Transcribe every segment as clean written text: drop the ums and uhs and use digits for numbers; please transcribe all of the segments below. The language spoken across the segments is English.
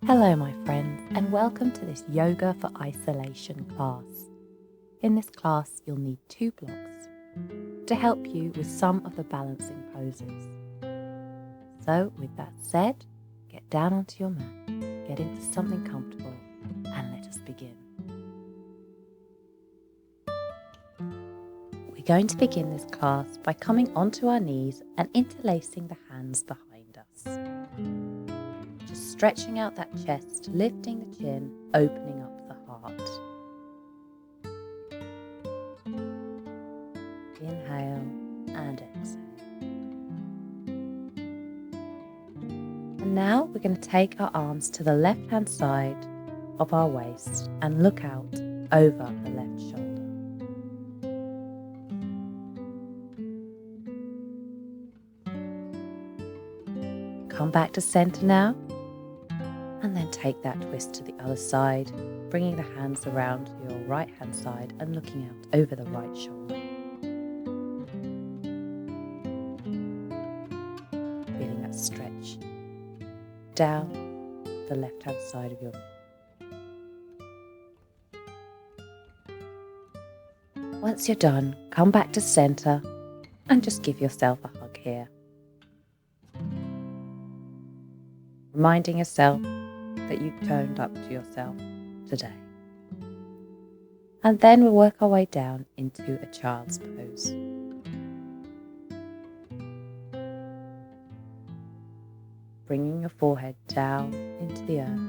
Hello my friends, and welcome to this Yoga for Isolation class. In this class you'll need 2 blocks to help you with some of the balancing poses. So with that said, get down onto your mat, get into something comfortable, and let us begin. We're going to begin this class by coming onto our knees and interlacing the hands behind us. Just stretching out that chest, lifting the chin, opening up the heart. Inhale and exhale. And now we're going to take our arms to the left-hand side of our waist and look out over the left shoulder. Come back to center now, and then take that twist to the other side, bringing the hands around to your right-hand side and looking out over the right shoulder. Feeling that stretch down the left-hand side of your neck. Once you're done, come back to center and just give yourself a hug here. Reminding yourself that you've toned up to yourself today. And then we'll work our way down into a child's pose. Bringing your forehead down into the earth,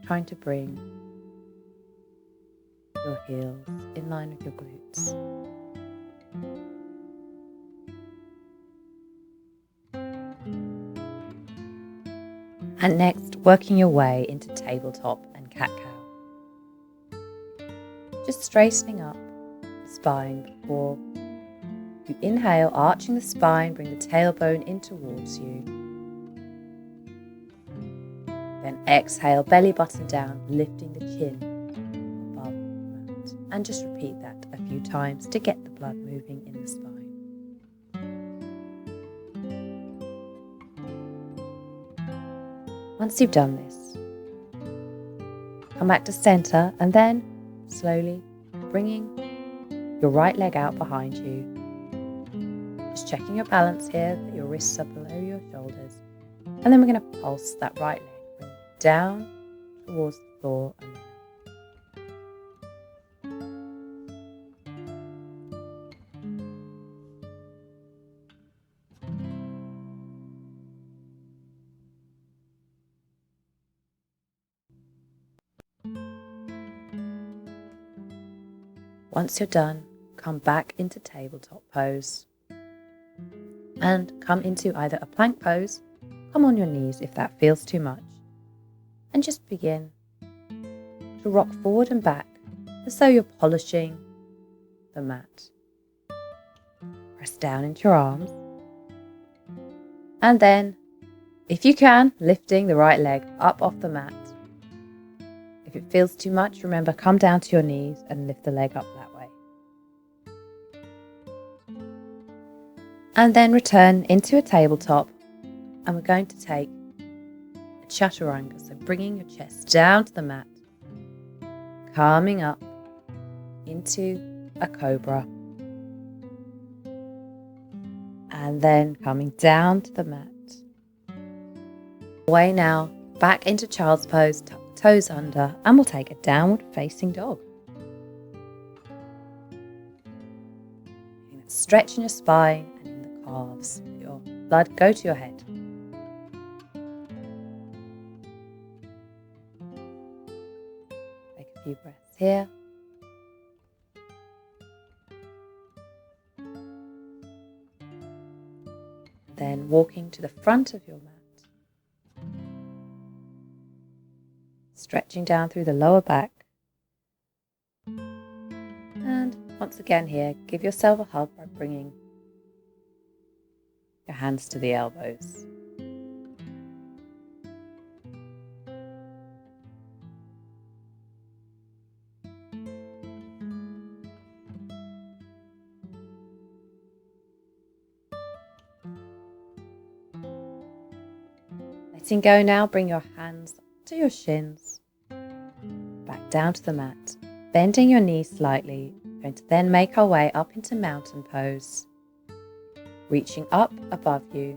trying to bring your heels in line with your glutes. And next, working your way into tabletop and cat-cow. Just straightening up the spine before you inhale, arching the spine, bring the tailbone in towards you. Then exhale, belly button down, lifting the chin above the mat. And just repeat that a few times to get the blood moving in the spine. Once you've done this, come back to center and then slowly bringing your right leg out behind you. Just checking your balance here, that your wrists are below your shoulders. And then we're going to pulse that right leg, bring it down towards the floor and then up. Once you're done, come back into tabletop pose and come into either a plank pose, come on your knees if that feels too much, and just begin to rock forward and back as though you're polishing the mat. Press down into your arms, and then, if you can, lifting the right leg up off the mat. If it feels too much, remember, come down to your knees and lift the leg up that way. And then return into a tabletop, and we're going to take a chaturanga, so bringing your chest down to the mat, coming up into a cobra, and then coming down to the mat. Away now, back into child's pose, tuck the toes under, and we'll take a downward facing dog. Stretch in your spine and in the calves, let your blood go to your head. Take a few breaths here. Then walking to the front of your mat. Stretching down through the lower back. And once again here, give yourself a hug by bringing your hands to the elbows. Letting go now, bring your hands to your shins, back down to the mat, bending your knees slightly. We're going to then make our way up into mountain pose, reaching up above you.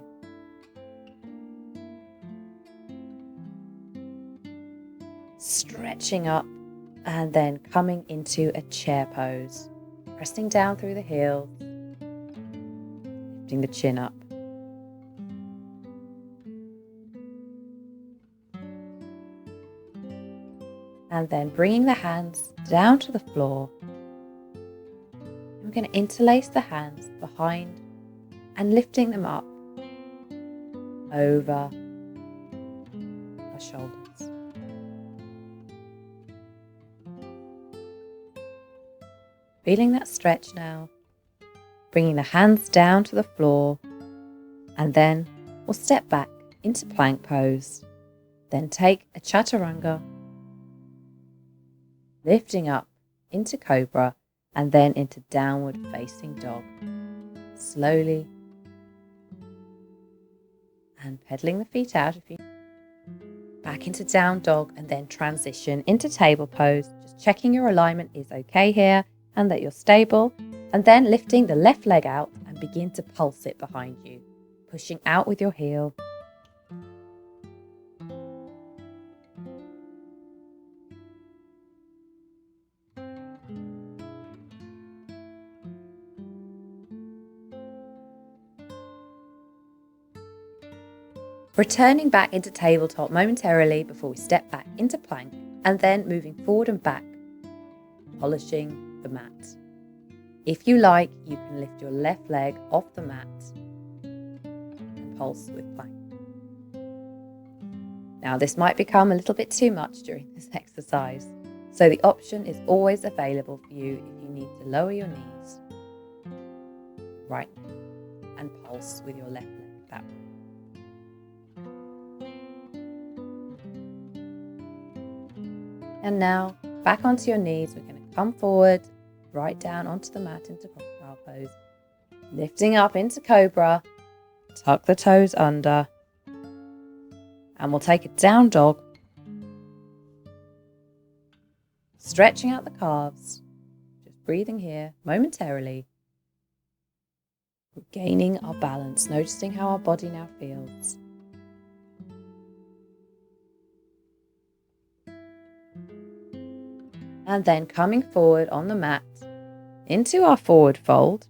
Stretching up and then coming into a chair pose, pressing down through the heels, lifting the chin up. And then bringing the hands down to the floor. We're going to interlace the hands behind and lifting them up over our shoulders. Feeling that stretch now, bringing the hands down to the floor, and then we'll step back into plank pose. Then take a chaturanga, lifting up into cobra, and then into downward facing dog. Slowly, and pedaling the feet out if you back into down dog, and then transition into table pose. Just checking your alignment is okay here and that you're stable, and then lifting the left leg out and begin to pulse it behind you, pushing out with your heel. Returning back into tabletop momentarily before we step back into plank, and then moving forward and back, polishing the mat. If you like, you can lift your left leg off the mat and pulse with plank. Now, this might become a little bit too much during this exercise, so the option is always available for you if you need to lower your knees right now and pulse with your left leg that way. And now, back onto your knees, we're going to come forward, right down onto the mat into crocodile pose. Lifting up into cobra, tuck the toes under, and we'll take a down dog. Stretching out the calves, just breathing here momentarily. Regaining our balance, noticing how our body now feels. And then coming forward on the mat into our forward fold.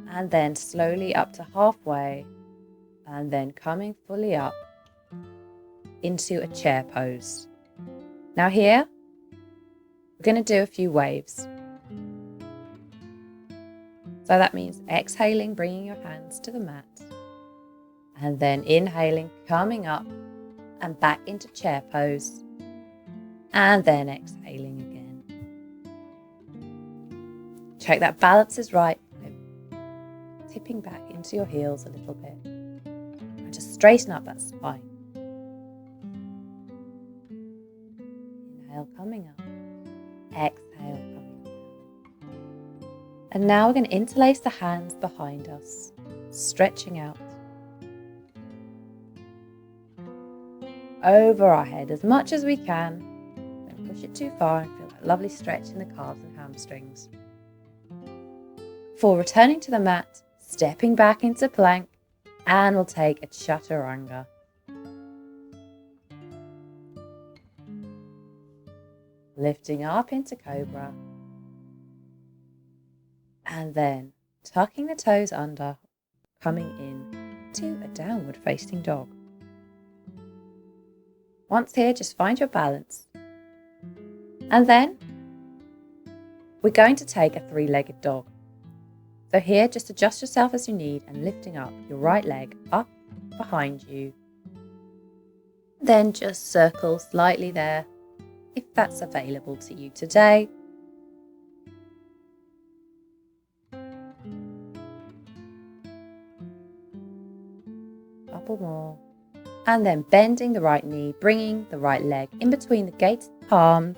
And then slowly up to halfway. And then coming fully up into a chair pose. Now here, we're going to do a few waves. So that means exhaling, bringing your hands to the mat. And then inhaling, coming up and back into chair pose. And then exhaling again. Check that balance is right. Tipping back into your heels a little bit. And just straighten up that spine. Inhale, coming up. Exhale, coming down. And now we're going to interlace the hands behind us, stretching out. Over our head as much as we can. Push it too far and feel that lovely stretch in the calves and hamstrings. For returning to the mat, stepping back into plank, and we'll take a chaturanga. Lifting up into cobra, and then tucking the toes under, coming in to a downward facing dog. Once here, just find your balance. And then we're going to take a three-legged dog. So here, just adjust yourself as you need and lifting up your right leg up behind you. Then just circle slightly there if that's available to you today. Couple more. And then bending the right knee, bringing the right leg in between the gates of the palms.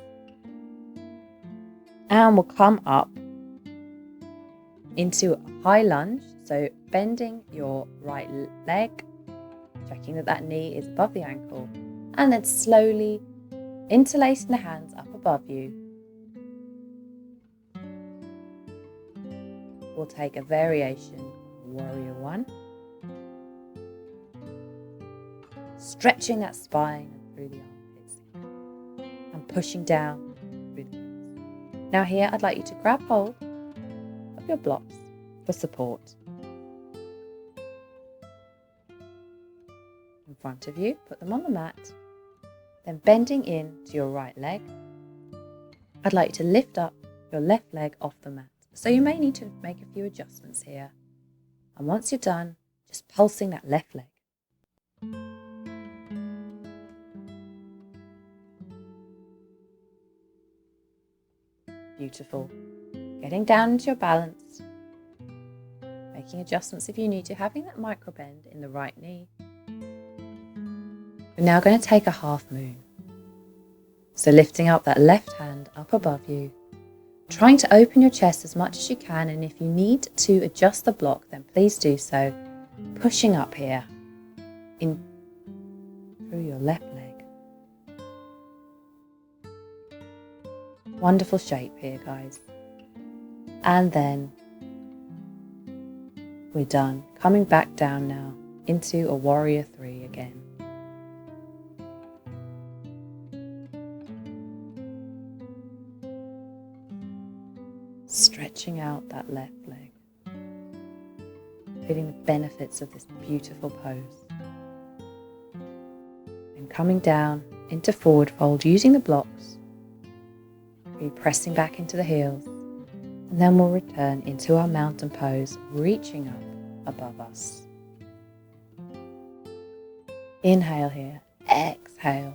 And we'll come up into a high lunge. So bending your right leg checking that that knee is above the ankle, and then slowly interlacing the hands up above you. We'll take a variation of Warrior One, stretching that spine through the armpits and pushing down through the hips. Now here I'd like you to grab hold of your blocks for support. In front of you, put them on the mat, then bending in to your right leg, I'd like you to lift up your left leg off the mat. So you may need to make a few adjustments here. And once you're done, just pulsing that left leg. Beautiful. Getting down into your balance. Making adjustments if you need to, having that micro bend in the right knee. We're now going to take a half moon. So lifting up that left hand up above you, trying to open your chest as much as you can, and if you need to adjust the block, then please do so. Pushing up here in through your left leg. Wonderful shape here, guys. And then we're done. Coming back down now into a Warrior Three again. Stretching out that left leg, feeling the benefits of this beautiful pose. And coming down into forward fold using the blocks, pressing back into the heels, and then we'll return into our mountain pose, reaching up above us. Inhale here, exhale,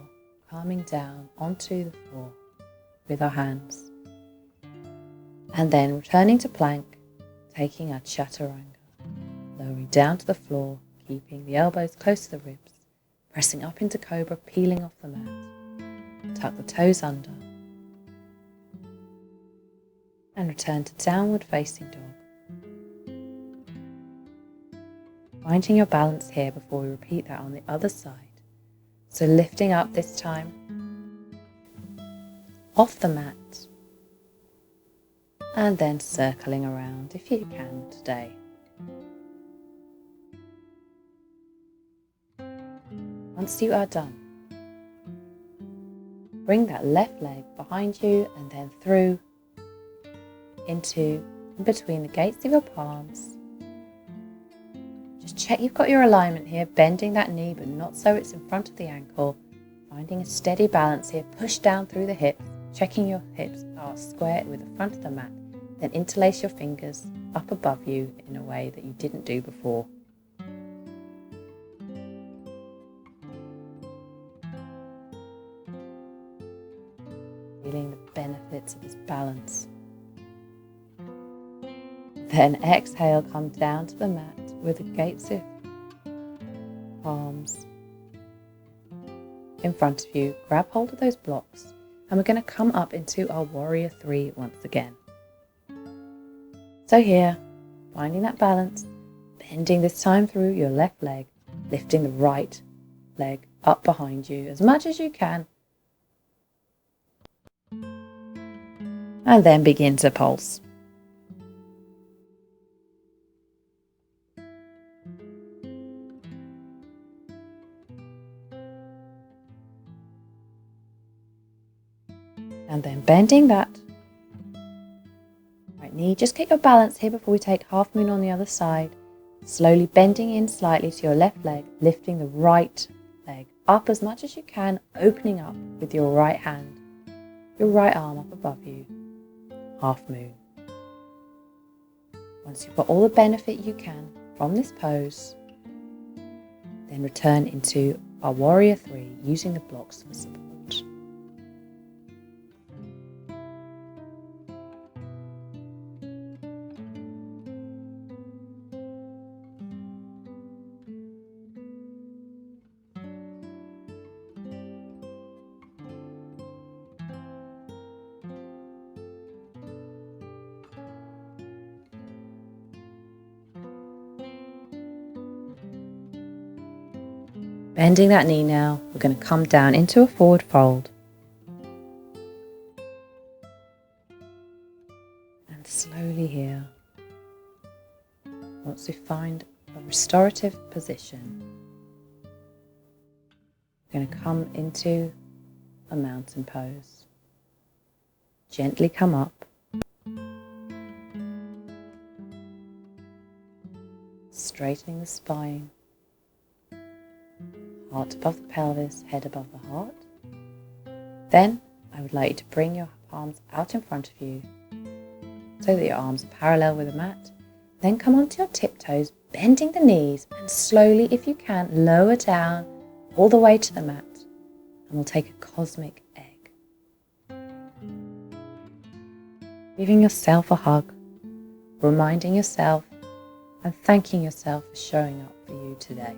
calming down onto the floor with our hands. And then returning to plank, taking our chaturanga, lowering down to the floor, keeping the elbows close to the ribs, pressing up into cobra, peeling off the mat, tuck the toes under, and return to downward facing dog. Finding your balance here before we repeat that on the other side. So lifting up this time, off the mat, and then circling around if you can today. Once you are done, bring that left leg behind you and then through into in between the gates of your palms. Just check you've got your alignment here, bending that knee but not so it's in front of the ankle. Finding a steady balance here, push down through the hips, checking your hips are square with the front of the mat. Then interlace your fingers up above you in a way that you didn't do before. Feeling the benefits of this balance. Then exhale, come down to the mat with the gates of palms in front of you. Grab hold of those blocks and we're going to come up into our Warrior Three once again. So here, finding that balance, bending this time through your left leg, lifting the right leg up behind you as much as you can. And then begin to pulse. And then bending that right knee. Just get your balance here before we take half moon on the other side. Slowly bending in slightly to your left leg, lifting the right leg up as much as you can, opening up with your right hand, your right arm up above you. Half moon. Once you've got all the benefit you can from this pose, then return into our Warrior Three using the blocks for support. Bending that knee now, we're going to come down into a forward fold. And slowly here, once we find a restorative position, we're going to come into a mountain pose. Gently come up. Straightening the spine. Heart above the pelvis, head above the heart. Then I would like you to bring your palms out in front of you so that your arms are parallel with the mat. Then come onto your tiptoes, bending the knees, and slowly, if you can, lower down all the way to the mat. And we'll take a cosmic egg. Giving yourself a hug, reminding yourself and thanking yourself for showing up for you today.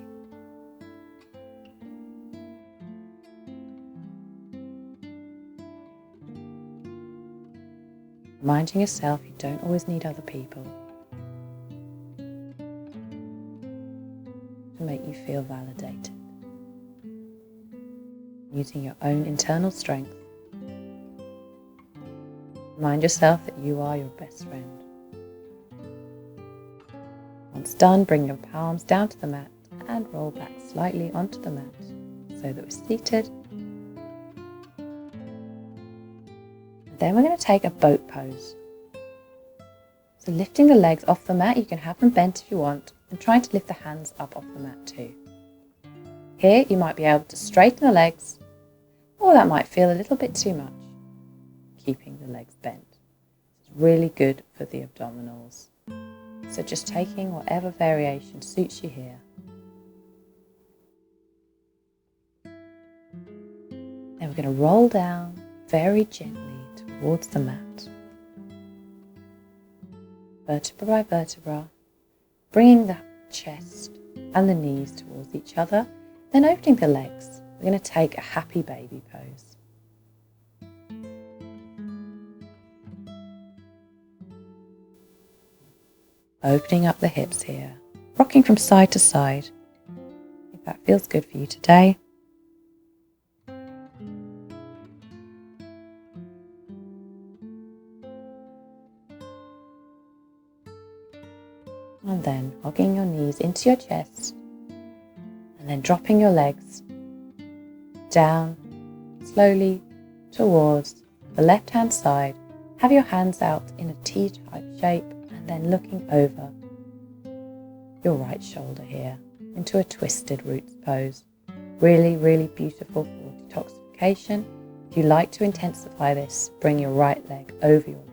Reminding yourself you don't always need other people to make you feel validated. Using your own internal strength, remind yourself that you are your best friend. Once done, bring your palms down to the mat and roll back slightly onto the mat so that we're seated. Then we're going to take a boat pose. So lifting the legs off the mat, you can have them bent if you want, and trying to lift the hands up off the mat too. Here you might be able to straighten the legs, or that might feel a little bit too much, keeping the legs bent. It's really good for the abdominals. So just taking whatever variation suits you here. Then we're going to roll down very gently towards the mat, vertebra by vertebra, bringing the chest and the knees towards each other, then opening the legs. We're going to take a happy baby pose. Opening up the hips here, rocking from side to side, if that feels good for you today. And then hugging your knees into your chest, and then dropping your legs down slowly towards the left hand side. Have your hands out in a T-type shape, and then looking over your right shoulder here into a twisted roots pose. Really, really beautiful for detoxification. If you like to intensify this, bring your right leg over your left.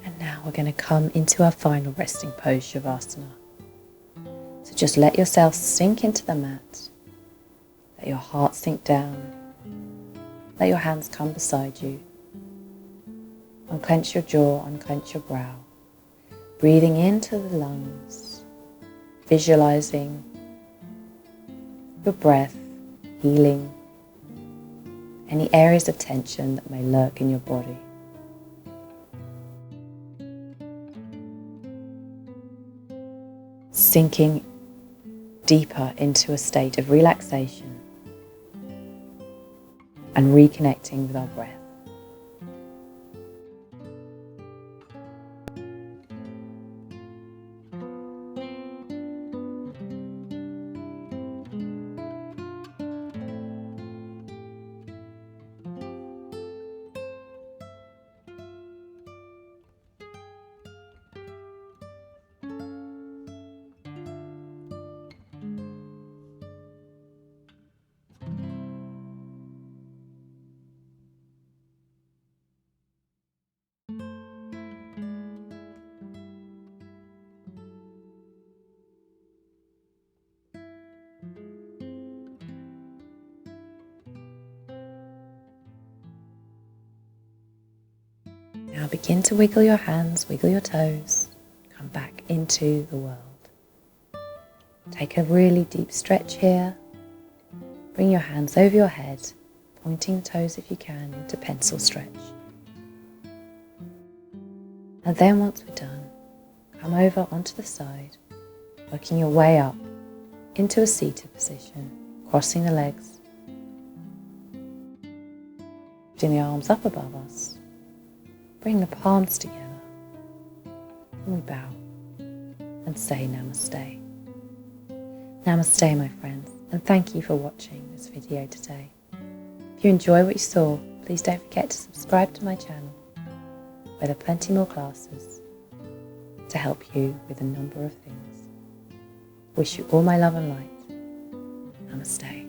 And now we're going to come into our final resting pose, Shavasana. So just let yourself sink into the mat. Let your heart sink down. Let your hands come beside you. Unclench your jaw, unclench your brow. Breathing into the lungs. Visualizing your breath healing any areas of tension that may lurk in your body. Sinking deeper into a state of relaxation and reconnecting with our breath. Now begin to wiggle your hands, wiggle your toes, come back into the world. Take a really deep stretch here. Bring your hands over your head, pointing toes if you can into pencil stretch. And then once we're done, come over onto the side, working your way up into a seated position, crossing the legs, lifting the arms up above us. Bring the palms together, and we bow and say Namaste. Namaste, my friends, and thank you for watching this video today. If you enjoy what you saw, please don't forget to subscribe to my channel, where there are plenty more classes to help you with a number of things. Wish you all my love and light. Namaste.